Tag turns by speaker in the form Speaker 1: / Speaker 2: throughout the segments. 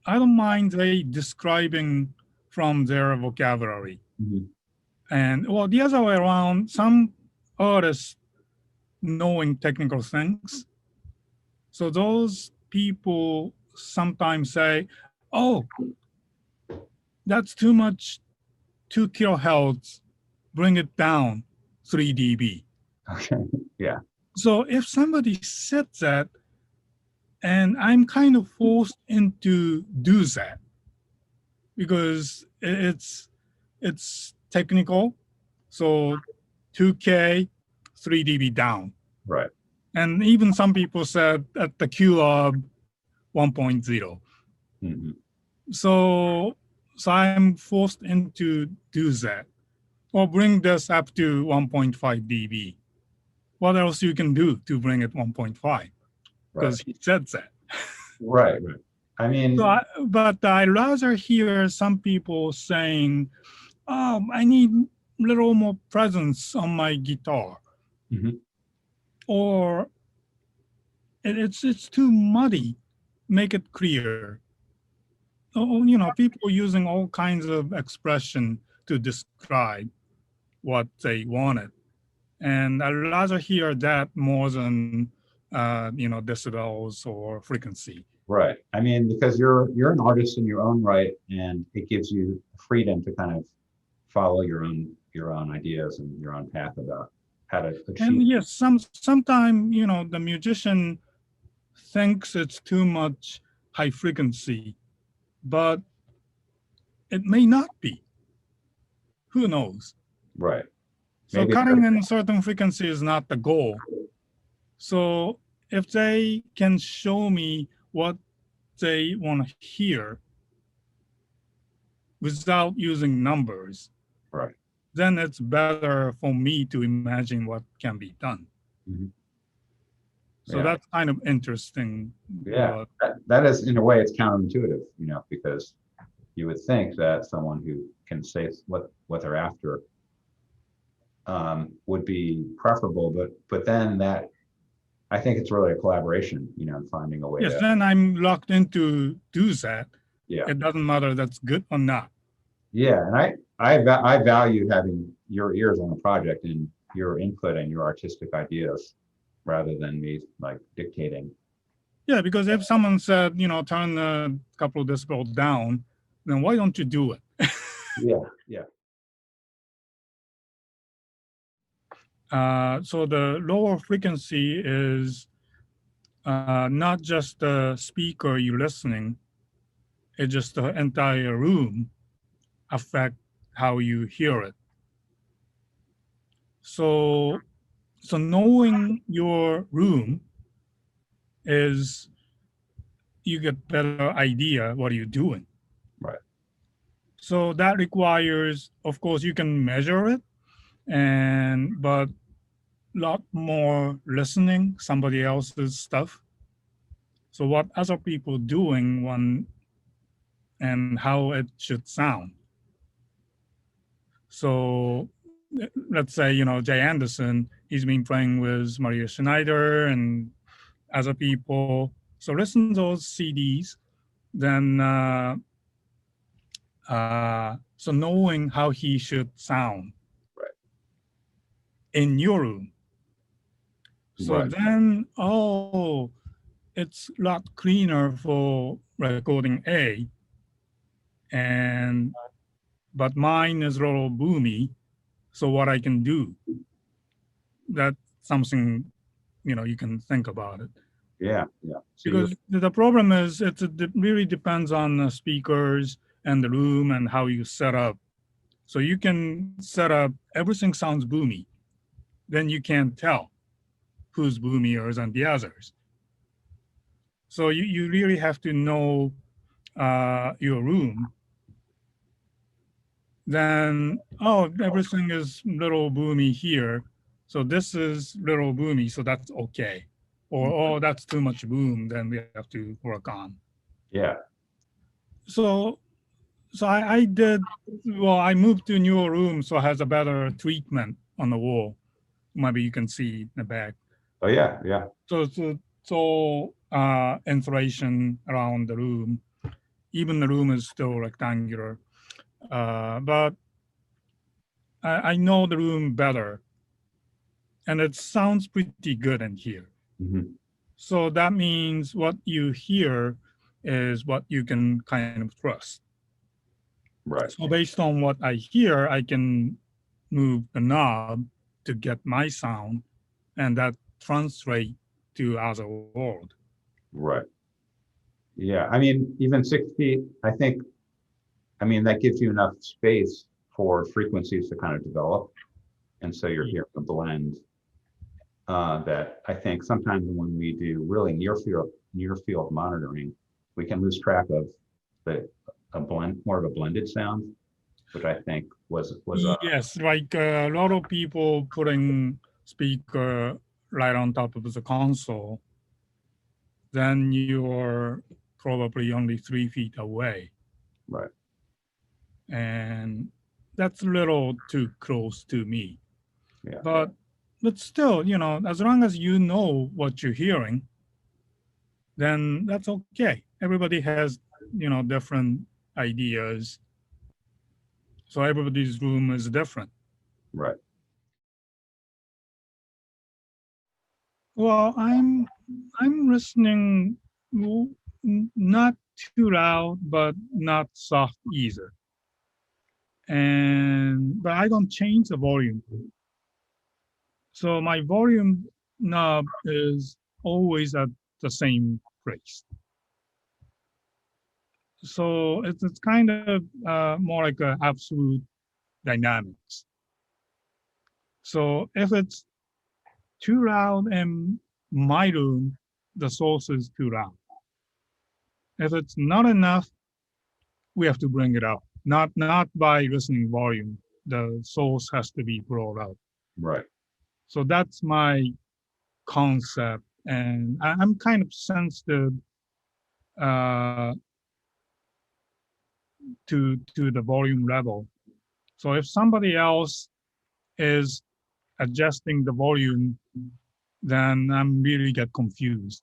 Speaker 1: I don't mind they describing from their vocabulary.
Speaker 2: Mm-hmm.
Speaker 1: And well, the other way around, some artists knowing technical things. So those people sometimes say, oh, that's too much, 2 kilohertz, bring it down 3 dB.
Speaker 2: Okay. Yeah.
Speaker 1: So if somebody said that, and I'm kind of forced into do that because it's technical. So 2K, 3 dB down.
Speaker 2: Right.
Speaker 1: And even some people said at the QLab 1.0.
Speaker 2: Mm-hmm.
Speaker 1: So I'm forced into do that or bring this up to 1.5 dB. What else you can do to bring it 1.5? Because
Speaker 2: Right.
Speaker 1: he said that.
Speaker 2: Right. Right. I mean,
Speaker 1: But I rather hear some people saying, I need a little more presence on my guitar.
Speaker 2: mm-hmm.
Speaker 1: Or it's too muddy. Make it clear. Oh, people using all kinds of expression to describe what they wanted. And I'd rather hear that more than, decibels or frequency.
Speaker 2: Right. I mean, because you're an artist in your own right, and it gives you freedom to kind of follow your own ideas and your own path about how to achieve.
Speaker 1: And yes, sometimes, the musician thinks it's too much high frequency, but it may not be. Who knows?
Speaker 2: Right.
Speaker 1: So
Speaker 2: Maybe
Speaker 1: cutting in a certain frequency is not the goal. So if they can show me what they want to hear without using numbers,
Speaker 2: right.
Speaker 1: then it's better for me to imagine what can be done.
Speaker 2: Mm-hmm.
Speaker 1: So
Speaker 2: Yeah.
Speaker 1: that's kind of interesting.
Speaker 2: Yeah, that is, in a way, it's counterintuitive, because you would think that someone who can say what they're after would be preferable, but then that, I think it's really a collaboration, finding a way
Speaker 1: Yes,
Speaker 2: to.
Speaker 1: then I'm locked into do that.
Speaker 2: Yeah.
Speaker 1: It doesn't matter that's good or not.
Speaker 2: Yeah, and I value having your ears on the project and your input and your artistic ideas rather than me like dictating.
Speaker 1: Yeah, because if someone said, turn a couple of decibels down, then why don't you do it?
Speaker 2: Yeah, yeah.
Speaker 1: So the lower frequency is not just the speaker you're listening, it's just the entire room affect how you hear it. So knowing your room is you get better idea what you're doing.
Speaker 2: Right.
Speaker 1: So that requires, of course, you can measure it, but lot more listening somebody else's stuff. So what other people doing and how it should sound. So let's say, Jay Anderson, he's been playing with Maria Schneider and other people. So listen to those CDs, then so knowing how he should sound
Speaker 2: right.
Speaker 1: in your room. So
Speaker 2: right.
Speaker 1: then, it's a lot cleaner for recording A, but mine is a little boomy. So what I can do, that's something, you can think about it.
Speaker 2: Yeah, yeah. So
Speaker 1: because the problem is it really depends on the speakers and the room and how you set up. So you can set up, everything sounds boomy. Then you can't tell who's boomier than the others. So you really have to know your room. Then, everything is little boomy here. So this is little boomy, so that's okay. Or, that's too much boom, then we have to work on.
Speaker 2: Yeah.
Speaker 1: So I moved to a newer room, so it has a better treatment on the wall. Maybe you can see in the back.
Speaker 2: Oh yeah, yeah.
Speaker 1: So insulation around the room. even the room is still rectangular. But I know the room better, and it sounds pretty good in here.
Speaker 2: Mhm.
Speaker 1: So that means what you hear is what you can kind of trust.
Speaker 2: Right.
Speaker 1: So based on what I hear, I can move the knob to get my sound, and that translate to other world.
Speaker 2: Right. Yeah. I mean, even 6 feet, I think, I mean, that gives you enough space for frequencies to kind of develop. And so you're hearing a blend that I think sometimes when we do really near field monitoring, we can lose track of the a blend more of a blended sound, which I think was
Speaker 1: Yes, like a lot of people putting speaker right on top of the console, then you're probably only 3 feet away.
Speaker 2: right.
Speaker 1: And that's a little too close to me.
Speaker 2: Yeah.
Speaker 1: But still, as long as you know what you're hearing, then that's okay. Everybody has, different ideas. So everybody's room is different.
Speaker 2: Right.
Speaker 1: Well, I'm listening not too loud, but not soft either. And but I don't change the volume. So my volume knob is always at the same place. So it's kind of more like a absolute dynamics. So if it's too loud in my room, the source is too loud. If it's not enough, we have to bring it up. Not by listening volume. The source has to be brought up.
Speaker 2: Right.
Speaker 1: So that's my concept, and I'm kind of sensitive uh, to the volume level. So if somebody else is adjusting the volume, then I'm really get confused.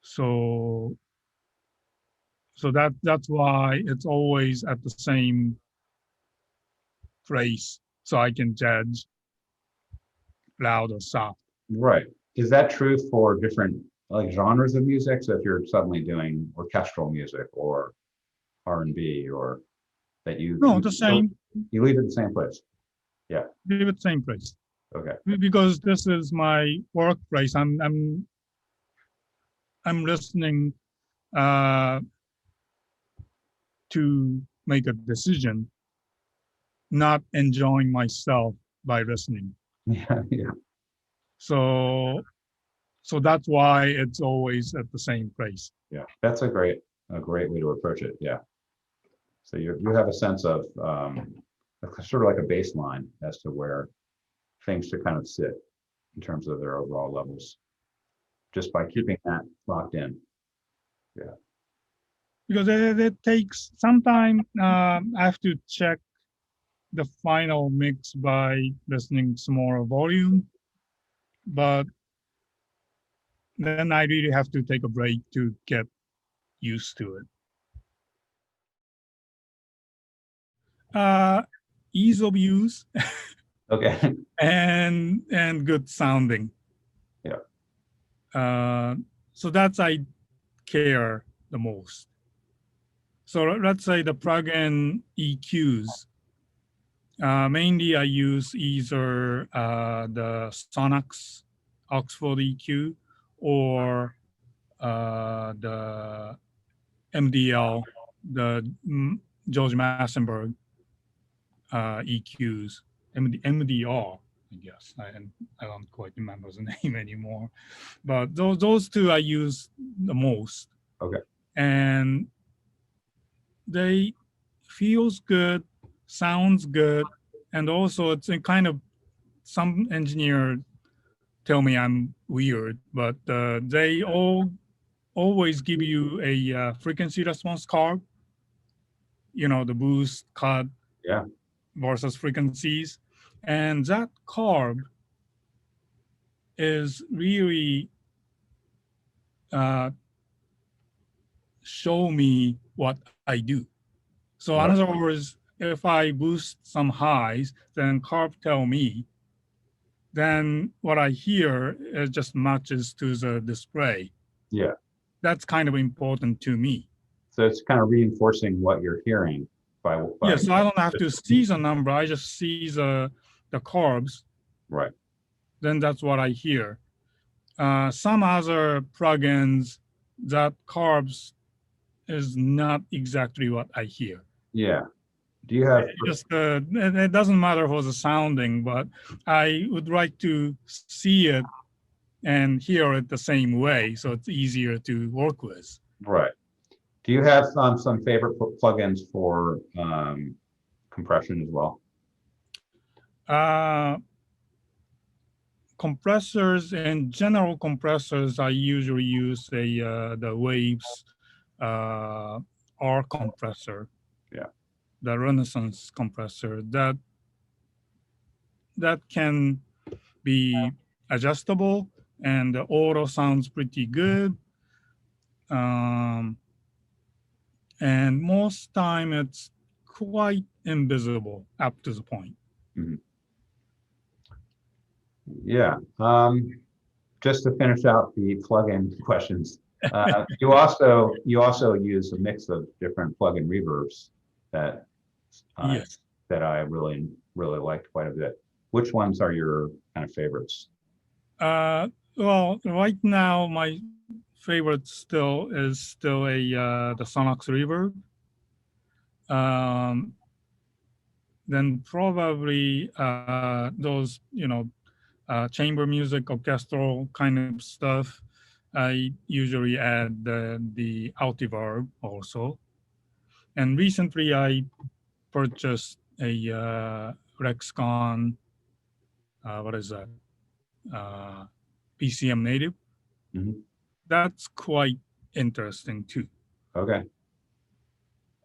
Speaker 1: So that's why it's always at the same place, so I can judge loud or soft.
Speaker 2: Right. Is that true for different like genres of music? So if you're suddenly doing orchestral music or R&B or that
Speaker 1: No, the same.
Speaker 2: you leave it the same place. Yeah.
Speaker 1: Leave it same place
Speaker 2: Okay.
Speaker 1: because this is my workplace. I'm listening uh, to make a decision, not enjoying myself by listening.
Speaker 2: Yeah. Yeah.
Speaker 1: So that's why it's always at the same place.
Speaker 2: Yeah. That's a great way to approach it. Yeah. So you have a sense of sort of like a baseline as to where things should kind of sit in terms of their overall levels, just by keeping that locked in. Yeah.
Speaker 1: Because it takes some time. I have to check the final mix by listening to more volume, but then I really have to take a break to get used to it. Uh, Ease of use
Speaker 2: Okay.
Speaker 1: and good sounding.
Speaker 2: Yeah.
Speaker 1: Uh, so that's I care the most. So let's say the plug-in EQs. Mainly, I use either the Sonax Oxford EQ or the MDL, the George Massenburg EQs, MDR, I guess. I don't quite remember the name anymore, but those two I use the most,
Speaker 2: Okay.
Speaker 1: and they feels good, sounds good, and also it's a kind of some engineer tell me I'm weird, but they all always give you a frequency response curve. The boost, cut
Speaker 2: Yeah.
Speaker 1: versus frequencies, and that curve is really uh, show me what I do. So in
Speaker 2: Right.
Speaker 1: other words, if I boost some highs, then carb tell me, then what I hear just matches to the display.
Speaker 2: Yeah.
Speaker 1: That's kind of important to me.
Speaker 2: So it's kind of reinforcing what you're hearing
Speaker 1: Yeah,
Speaker 2: by
Speaker 1: so I don't have to see the number. I just see the carbs.
Speaker 2: right.
Speaker 1: Then that's what I hear. Some other plugins, that carbs is not exactly what I hear.
Speaker 2: Yeah. Do you have
Speaker 1: Just it doesn't matter for the sounding, but I would like to see it and hear it the same way, so it's easier to work with.
Speaker 2: right? Do you have some favorite plugins for compression as well?
Speaker 1: Uh, Compressors and general compressors, I usually use the Waves uh, R compressor,
Speaker 2: Yeah.
Speaker 1: the Renaissance compressor that can be adjustable and the auto sounds pretty good. Um, and most time it's quite invisible up to the point.
Speaker 2: Mhm. Yeah. Just to finish out the plugin questions, you also use a mix of different plugin reverbs that uh,
Speaker 1: Yes.
Speaker 2: that I really liked quite a bit. Which ones are your kind of favorites?
Speaker 1: Uh, well, right now my favorite still a the Sonox Reverb. Um, then probably those chamber music, orchestral kind of stuff. I usually add the Altiverb also. And recently I purchased a Rexcon. What is that? Uh, PCM native.
Speaker 2: Mhm.
Speaker 1: That's quite interesting too.
Speaker 2: Okay.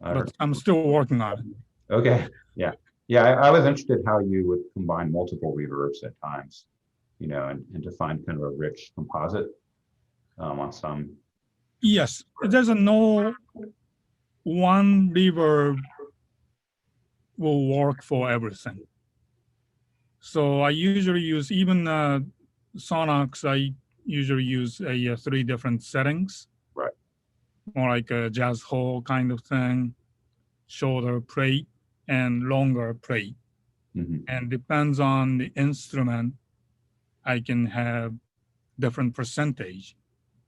Speaker 2: All right.
Speaker 1: But I'm still working on it.
Speaker 2: Okay. Yeah. Yeah. I was interested how you would combine multiple reverbs at times, and to find kind of a rich composite on some.
Speaker 1: Yes, there's a no one reverb will work for everything. So I usually use even Sonox. I usually use three different settings,
Speaker 2: Right.
Speaker 1: more like a jazz hall kind of thing, shorter plate and longer plate.
Speaker 2: Hmm.
Speaker 1: And depends on the instrument, I can have different percentage.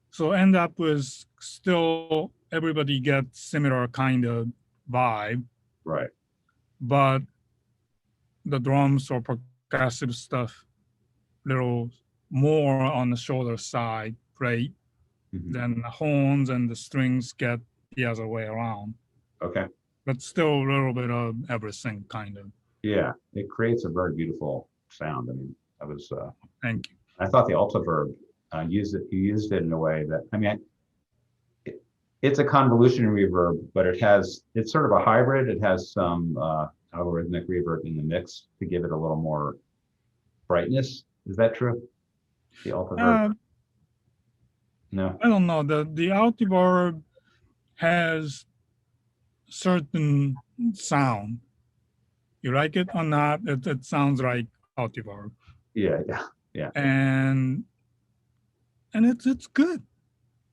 Speaker 1: So end up with still everybody gets similar kind of vibe,
Speaker 2: Right.
Speaker 1: but the drums or percussive stuff little more on the shorter side plate
Speaker 2: Hmm.
Speaker 1: than the horns and the strings get the other way around.
Speaker 2: Okay.
Speaker 1: But still a little bit of everything kind of.
Speaker 2: Yeah. It creates a very beautiful sound. I mean,
Speaker 1: Thank you.
Speaker 2: I thought the Altiverb you used it in a way that, I mean, it, it's a convolution reverb, but it's sort of a hybrid. It has some algorithmic reverb in the mix to give it a little more brightness. Is that true? The Altiverb?
Speaker 1: Uh,
Speaker 2: No.
Speaker 1: I don't know. The Altiverb has certain sound. You like it or not, it sounds like Altiverb.
Speaker 2: Yeah. Yeah. Yeah.
Speaker 1: And it's good.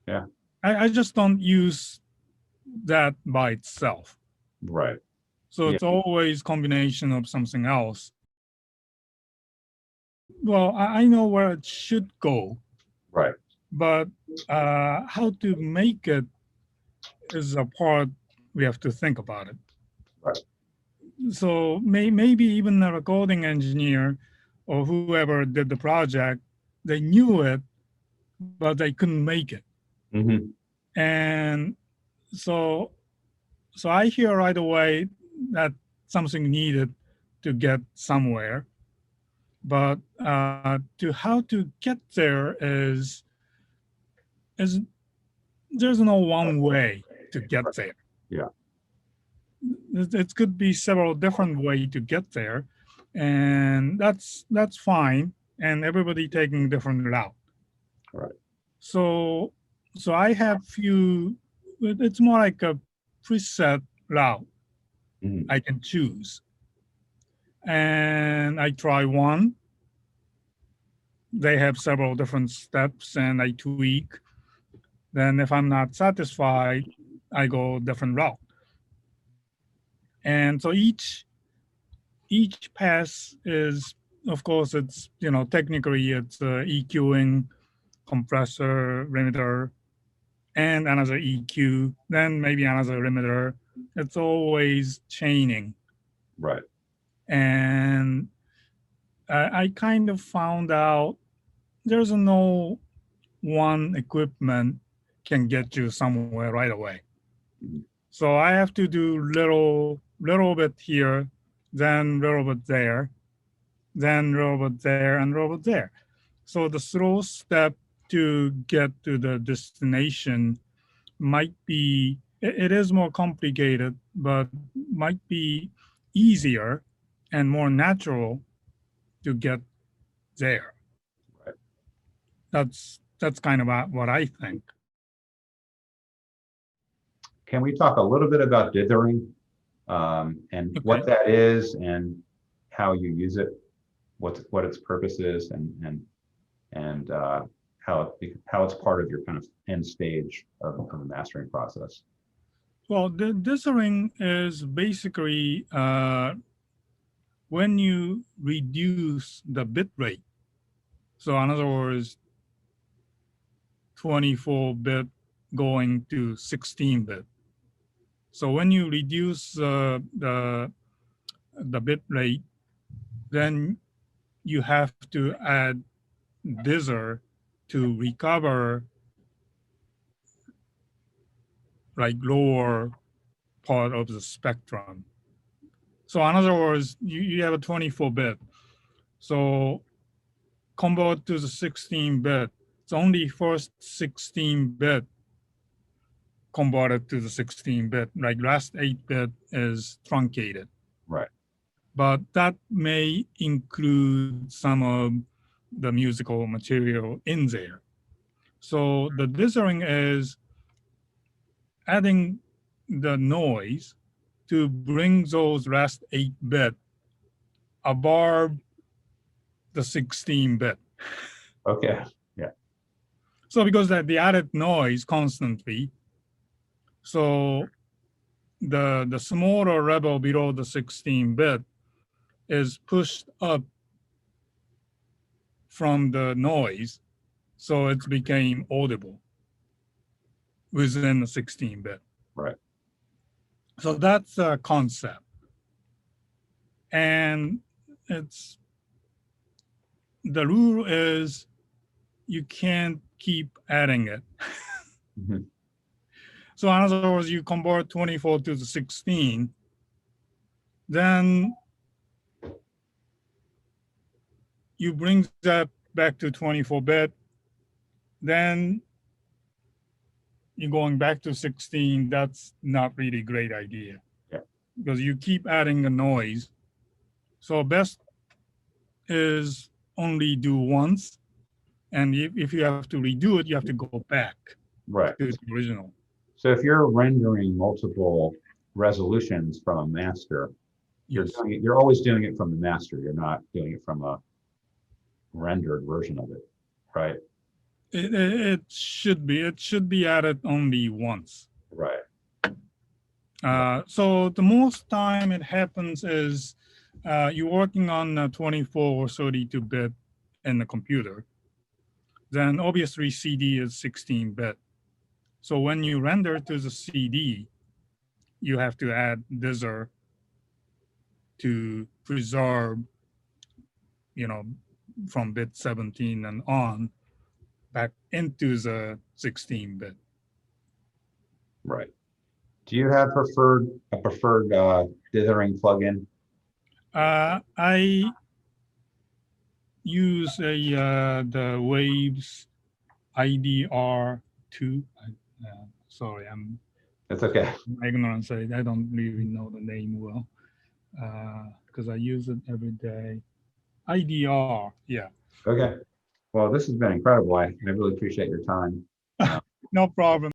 Speaker 2: Yeah.
Speaker 1: I just don't use that by itself.
Speaker 2: Right.
Speaker 1: So
Speaker 2: Yeah.
Speaker 1: it's always combination of something else. Well, I know where it should go,
Speaker 2: Right.
Speaker 1: but how to make it is a part we have to think about it.
Speaker 2: Right.
Speaker 1: So maybe even the recording engineer or whoever did the project, they knew it, but they couldn't make it.
Speaker 2: Hmm.
Speaker 1: And so so I hear right away that something needed to get somewhere, but to how to get there is there's no one way to get there.
Speaker 2: Yeah.
Speaker 1: It could be several different ways to get there, and that's fine. And everybody taking different route.
Speaker 2: Right.
Speaker 1: So so I have few it's more like a preset route
Speaker 2: Mhm.
Speaker 1: I can choose. And I try one. They have several different steps and I tweak. Then if I'm not satisfied, I go different route. And so each pass is, of course, it's, technically it's EQing, compressor, limiter, and another EQ, then maybe another limiter. It's always chaining.
Speaker 2: Right.
Speaker 1: And I kind of found out there's no one equipment can get you somewhere right away.
Speaker 2: Mhm.
Speaker 1: So I have to do little bit here, then little bit there, then little bit there, and little bit there. So the slow step to get to the destination might be it is more complicated, but might be easier and more natural to get there.
Speaker 2: Right.
Speaker 1: That's kind of what I think.
Speaker 2: Can we talk a little bit about dithering, and
Speaker 1: Okay.
Speaker 2: what that is and how you use it, what its purpose is, and how it's part of your kind of end stage of the mastering process?
Speaker 1: Well, the dithering is basically when you reduce the bit rate. So in other words, 24-bit going to 16-bit. So when you reduce the bit rate, then you have to add dither to recover like lower part of the spectrum. So in other words, you have a 24-bit. So convert to the 16-bit. It's only first 16-bit converted to the 16-bit. Like last 8-bit is truncated.
Speaker 2: Right.
Speaker 1: But that may include some of the musical material in there. So the dithering is adding the noise to bring those last 8-bit above the 16-bit.
Speaker 2: Okay. Yeah.
Speaker 1: So because that the added noise constantly, so the smaller level below the 16-bit is pushed up from the noise, so it became audible within the 16-bit.
Speaker 2: Right.
Speaker 1: So that's a concept. And it's the rule is you can't keep adding it.
Speaker 2: Mhm.
Speaker 1: So in other words, you convert 24 to the 16, then you bring that back to 24-bit, then you're going back to 16. That's not really a great idea.
Speaker 2: Yeah.
Speaker 1: Because you keep adding a noise. So best is only do once. And if you have to redo it, you have to go back
Speaker 2: Right.
Speaker 1: to the original.
Speaker 2: So if you're rendering multiple resolutions from a master,
Speaker 1: Yes.
Speaker 2: you're always doing it from the master. You're not doing it from a rendered version of it, right?
Speaker 1: It should be. It should be added only once.
Speaker 2: Right.
Speaker 1: So the most time it happens is you're working on 24 or 32-bit in the computer. Then obviously CD is 16-bit. So when you render to the CD, you have to add dither to preserve, you know, from bit 17 and on back into the 16-bit.
Speaker 2: Right. Do you have a preferred dithering plugin?
Speaker 1: I use the Waves IDR2. Sorry, I'm
Speaker 2: That's okay.
Speaker 1: ignorant. I don't really know the name well because I use it every day. IDR, yeah.
Speaker 2: Okay. Well, this has been incredible. I really appreciate your time.
Speaker 1: No problem.